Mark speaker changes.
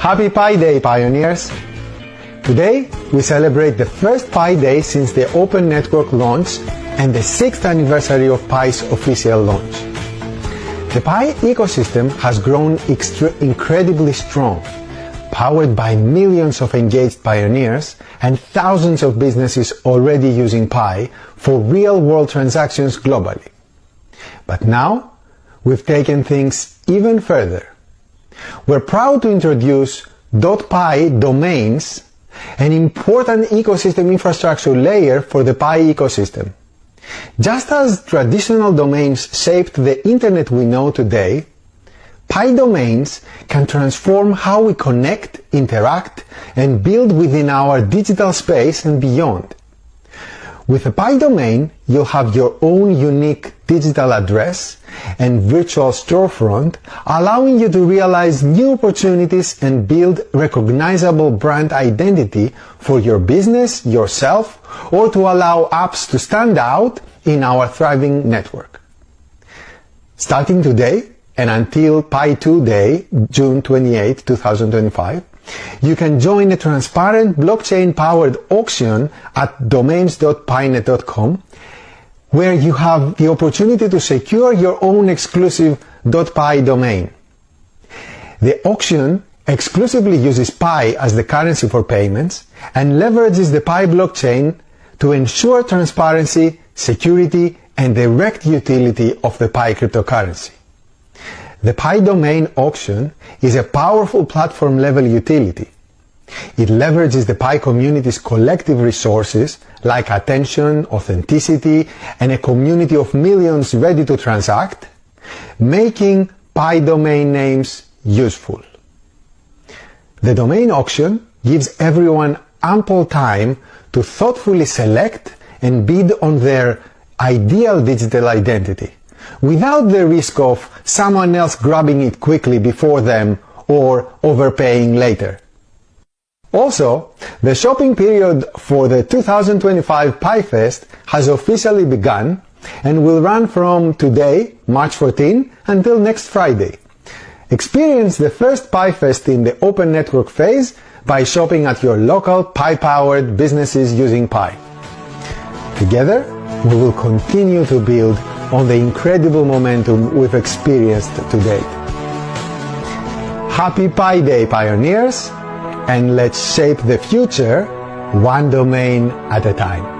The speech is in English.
Speaker 1: Happy Pi Day, pioneers! Today, we celebrate the first Pi Day since the Open Network launch and the 6th anniversary of Pi's official launch. The Pi ecosystem has grown incredibly strong, powered by millions of engaged pioneers and thousands of businesses already using Pi for real-world transactions globally. But now, we've taken things even further. We're proud to introduce .pi domains, an important ecosystem infrastructure layer for the Pi ecosystem. Just as traditional domains shaped the internet we know today, Pi domains can transform how we connect, interact, and build within our digital space and beyond. With a Pi domain, you'll have your own unique digital address and virtual storefront, allowing you to realize new opportunities and build recognizable brand identity for your business, yourself, or to allow apps to stand out in our thriving network. Starting today and until Pi 2 Day, June 28, 2025, you can join a transparent blockchain-powered auction at domains.pinet.com, where you have the opportunity to secure your own exclusive .pi domain. The auction exclusively uses Pi as the currency for payments and leverages the Pi blockchain to ensure transparency, security, and direct utility of the Pi cryptocurrency. The Pi domain auction is a powerful platform-level utility. It leverages the Pi community's collective resources like attention, authenticity, and a community of millions ready to transact, making Pi domain names useful. The domain auction gives everyone ample time to thoughtfully select and bid on their ideal digital identity, without the risk of someone else grabbing it quickly before them or overpaying later. Also, the shopping period for the 2025 Pi Fest has officially begun and will run from today, March 14, until next Friday. Experience the first Pi Fest in the open network phase by shopping at your local Pi-powered businesses using Pi. Together, we will continue to build on the incredible momentum we've experienced to date. Happy Pi Day, pioneers, and let's shape the future one domain at a time.